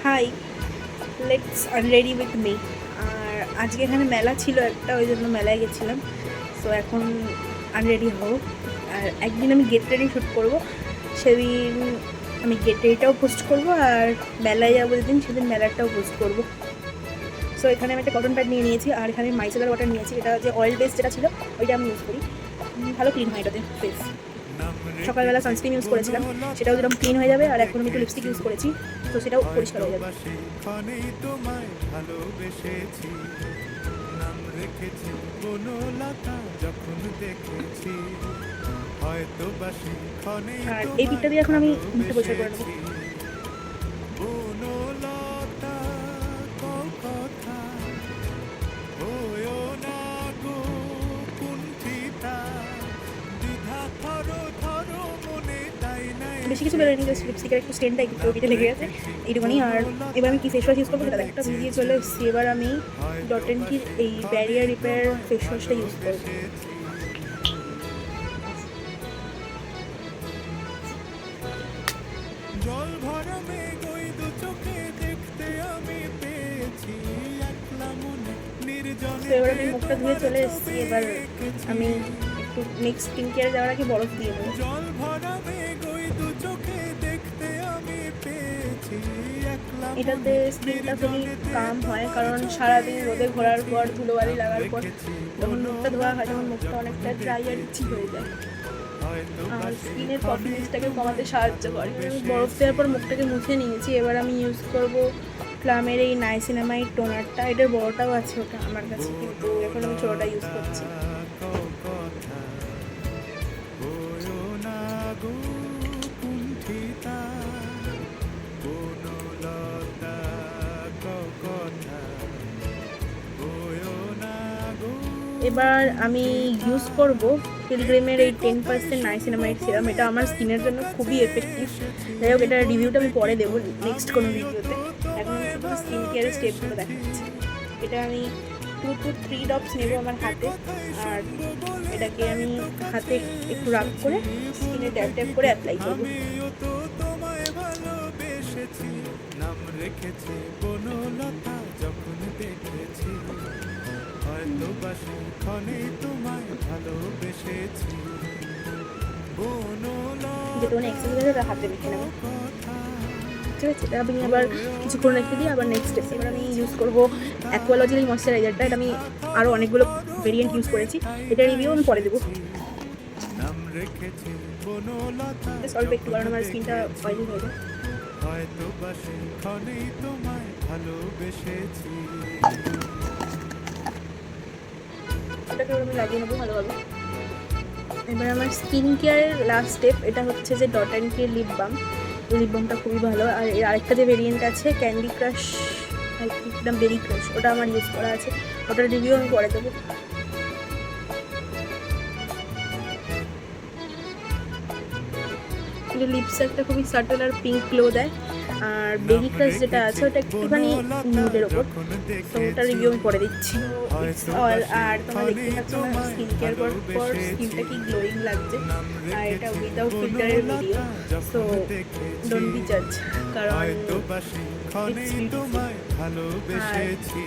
High, let's unready with me. আর আজকে এখানে মেলা ছিল একটা, ওই জন্য মেলায় গেছিলাম। সো এখন আনরেডি হও। আর একদিন আমি গেট রেডি শ্যুট করবো, সেদিন আমি গেট রেডিটাও পোস্ট করবো, আর মেলায় যাবো যেদিন সেদিন মেলাটাও পোস্ট করবো। সো এখানে আমি একটা কটন প্যাড নিয়ে নিয়েছি, আর এখানে মাইসেলার ওয়াটার নিয়েছি। এটা যে অয়েল বেস যেটা ছিল ওইটা আমি ইউজ করি, ভালো ক্লিন হয় এটাতে ফেস। সকালবেলা সানস্ক্রিন ইউজ করেছিলাম, সেটাও যেরকম ক্লিন হয়ে যাবে। আর এখন আমি একটু লিপস্টিক ইউজ করেছি, তো সেটাও পরিষ্কার হয়ে যাবে। আর এই পিকটা দিয়ে এখন আমি মুখটা পরিষ্কার করে নেবো। বেশি কিছু বেরোয়নি, জাস্ট লিপস্টিকের একটু স্টেনটা একটু পিঠে লেগে গেছে, এইটুকুনি। আর এবার আমি কি ফেস ওয়াশ ইউজ করবো সেটা একটা ভিজিয়ে চলে এসেছি। এবার আমি ডট অ্যান্ড কির এই ব্যারিয়ার রিপেয়ার ফেস ওয়াশটা ইউজ করবো। তো এবার আমি মুখটা ধুয়ে চলে এসেছি। এবার আমি একটু নেক্সট স্কিন কেয়ারে যাওয়ার আগে বরফ দিয়ে দেবো। এটাতে স্কিনটা খুবই কাম হয়, কারণ সারাদিন রোদে ঘোরার পর ধুলোবালি লাগার পর যখন মুখটা ধোয়া হয় তখন মুখটা অনেকটা ড্রাই আর ইচি হয়ে যায়, আর স্কিনের পপিনেসটাকে কমাতে সাহায্য করে। আমি বরফ দেওয়ার পর মুখটাকে মুছে নিয়েছি। এবার আমি ইউজ করব প্লামের এই নাইসিনামাইড টোনারটা। এটার বড়টাও আছে ওটা আমার কাছে, কিন্তু এখন আমি ছোটোটা ইউজ করছি। এবার আমি ইউজ করব পিলগ্রিমের এই 10% নাইসিনামাইড সিরাম। এটা আমার স্কিনের জন্য খুবই এফেক্টিভ। যাই হোক, এটার রিভিউটা আমি পরে দেবো নেক্সট কোনো ভিডিওতে। এখন শুধু স্কিন কেয়ারের স্টেপগুলো দেখাচ্ছি। এটা আমি 2 to 3 ড্রপস নেবো আমার হাতে, আর এটাকে আমি হাতে একটু রাব করে স্কিনে ট্যাপ ট্যাপ করে অ্যাপ্লাই করবো। যেটুকুনি এক্সেস হয়ে যাবে হাতে মেখে নেবো, ঠিক আছে। এটা আমি আবার কিছুক্ষণ রেখে দিই, আবার নেক্সট স্টেপ। এবার আমি ইউজ করবো অ্যাকোয়ালজির এই ময়শ্চারাইজারটা। এটা আমি আরও অনেকগুলো ভেরিয়েন্ট ইউজ করেছি, এটা রিভিউ আমি পরে দেবো। অল্প একটু, কারণ আমার স্কিনটা অয়েলি হয়ে যায়। এটাকে আমি লাগিয়ে নেবো ভালোভাবে। এবার আমার স্কিন কেয়ারের লাস্ট স্টেপ, এটা হচ্ছে যে dot and Kiir lip balm. এই লিপ বামটা খুবই ভালো। আর এর আরেকটা যে ভেরিয়েন্ট আছে ক্যান্ডি ক্রাশ, একদম বেরি ক্রাশ, ওটা আমার ইউজ করা আছে, ওটার রিভিউ আমি পরে দেবো। লিপস একটা খুবই সাটল আর পিঙ্ক গ্লো দেয়। আর বেরি ক্রাশ যেটা আছে ওটা একটুখানি নুডের ওপর, তো ওটা রিভিউ আমি পরে দিচ্ছি। আর তোমরা দেখতে পাচ্ছ আমার স্কিন কেয়ার করার পর স্কিনটা কি গ্লোয়িং লাগছে। আর এটা উইদাউট ফিল্টারের ভিডিও, সো ডোন্ট বি জাজ, কারণ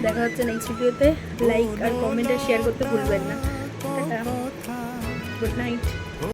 দেখা হচ্ছে নেক্সট ভিডিওতে। লাইক আর কমেন্ট আর শেয়ার করতে ভুলবেন না। Tata, good night.